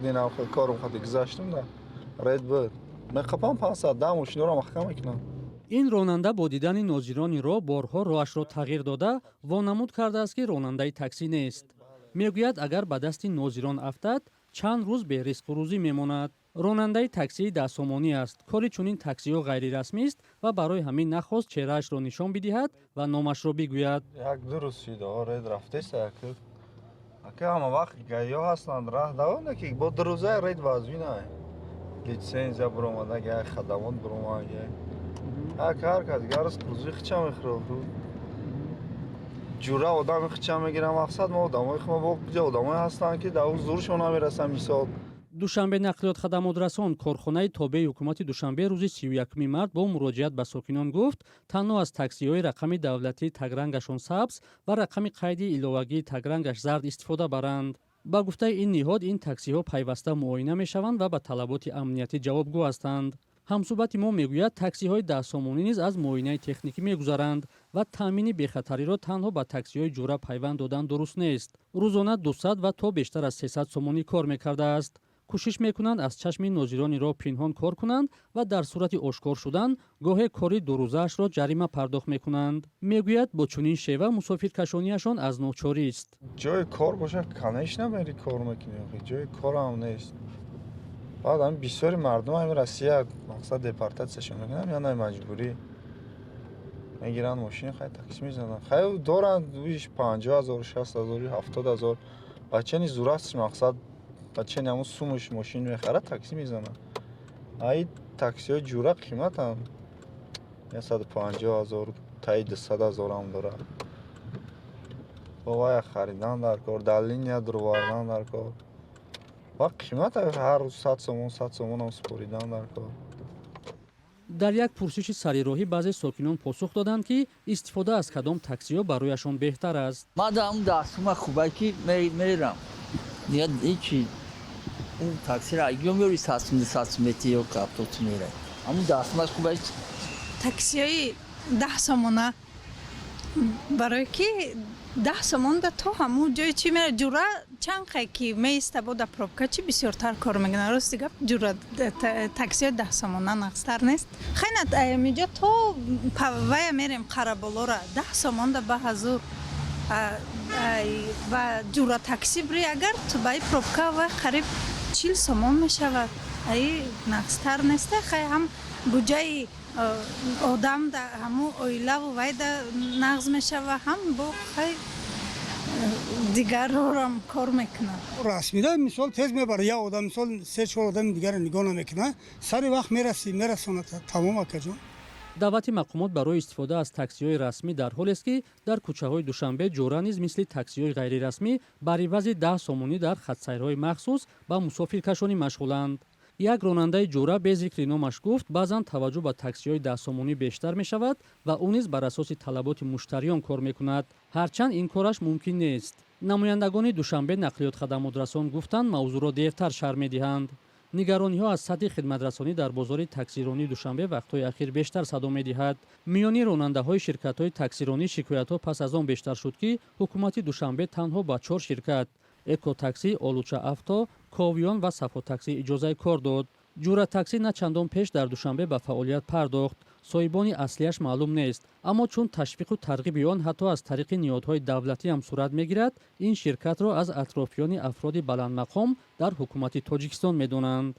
динам корум хати гузаштам да ред буд меқапам 500 да мошинро махкам мекунам. ин ронанда бо дидани нозирони роҳ борҳо роҳашро тағйир дода вонамуд кардааст ки ронандаи таксӣ нест. мегӯяд агар ба дасти нозирон афтад чанд рӯз бе ризқу рӯзӣ мемонад. ронандаи таксии даҳсомонӣ аст. кори чунин таксиҳо ғайрирасмист ва барои ҳамин нахост чеҳраашро нишон бидиҳад ва номашро бигӯяд. як ду рӯз шуда ред рафтеса ака ҳама вақт гайё ҳастанд раҳ давонда ки бо ду рӯзаи ред вазвинай литсензия буромада як хадамот буромад як ҳар кас гарз кузӣ хича мехӯрад ҷура одами хича мегирам мақсад мо одамои хума бо куҷа одамое ҳастанд ки давр зуршон намерасанд мисол. душанбе нақлиёт хадамотрасон корхонаи тобеи ҳукумати душанбе рӯзи 31 март бо муроҷиат ба сокинон гуфт танҳо аз таксиҳои рақами давлатии тагрангашон сабз ва рақами қайди иловагии тагрангаш зард истифода баранд. ба гуфтаи ин ниҳод ин таксиҳо пайваста муоина мешаванд ва ба талаботи амниятӣ ҷавобгӯ ҳастанд. ҳамсӯҳбати мо мегӯяд таксиҳои даҳсомонӣ низ аз муоинаи техникӣ мегузаранд ва таъмини бехатариро танҳо ба таксиҳои ҷура пайванд додан дуруст нест. рӯзона 200 ва то бештар аз 300 сомонӣ кор мекардааст. кӯшиш мекунанд аз чашми нозирони роҳ пинҳон кор кунанд ва дар сурати ошкор шудан гоҳе кори дурӯзаашро ҷарима пардохт мекунанд. мегӯяд бо чунин шева мусофиркашониашон аз ночорист. ҷои кор бошад конечно мери кор мекунӣ ҷои корам нест. баъд ҳам бисёри мардум ҳами россия мақсад депортатсияшон мекунанд яна маҷбурӣ мегиранд мошини хай такси мезананд хай доранд 50 000 60 000 70 000 бачани зурастш мақсад бачани ҳамун сумаш мошин мехарад такси мезанад. ай таксиҳои ҷура қиматам 150 000 таи 200 000 ҳам дорад. бовая харидан дар кор дар линия дурвардан дар кор ва қимат ҳар рӯз 100 сомон ҳам супоридан дар кор. дар як пурсиши сарироҳӣ баъзе сокинон посух доданд ки истифода аз кадом таксиҳо барояшон беҳтар аст. ман дар ҳамун даҳсума хубай ки мерам дига ҳечи таксира ё мёри 100 метр ё каптот мерам ҳамун даҳсума хубай. таксиҳои 10 сомона барое ки 10 сомонда то ҳамун ҷои чи мера ҷура чанд қай ки меиста бода пробка чи бисёртар кор мекунад. рости гап ҷура таксиҳои 10 сомона нақстар нест. хайна миҷо то вая мерем қараболора 10 сомонда баҳазу ва ҷура такси бри агар тубаи пробка ва қариб 40 сомон мешавад. ай нақстар неста хай ҳам буҷаи одам да ҳамун оилаву вайда нағз мешава ҳам бо хай дигарорам кор мекунад. расмида мисол тез мебара як одам мисол 3-4 одами дигаро нигоҳ намекунад сари вақт мерасонад тамом акаҷон. даъвати мақомот барои истифода аз таксиҳои расмӣ дар ҳолест ки дар кӯчаҳои душанбе ҷура низ мисли таксиҳои ғайрирасмӣ бар ивази 10 сомонӣ дар хатсайрҳои махсус ба мусофиркашонӣ машғуланд. як ронандаи ҷура без зикри номаш гуфт баъзан таваҷҷӯҳ ба таксиҳои 10 сомонӣ бештар мешавад ва ӯ низ бар асоси талаботи муштариён кор мекунад ҳарчанд ин кораш мумкин нест. намояндагони душанбе нақлиёт хадамотрасон гуфтанд мавзӯъро дертар шарҳ медиҳанд. нигарониҳо аз сатҳи хидматрасонӣ дар бозори таксиронии душанбе вақтҳои ахир бештар садо медиҳад. миёни ронандаҳои ширкатҳои таксиронӣ шикоятҳо пас аз он бештар шуд ки ҳукумати душанбе танҳо ба 4 ширкат экотакси, олуча авто, ковиён ва сафотакси иҷозаи кор дод. ҷура такси на чандон пеш дар душанбе ба фаъолият пардохт. соҳибони аслияш маълум нест, аммо чун ташвиқу тарғиби он ҳатто аз тариқи ниҳодҳои давлатӣ ҳам сурат мегирад, ин ширкатро аз атрофиёни афроди баландмақом дар ҳукумати тоҷикистон медонанд.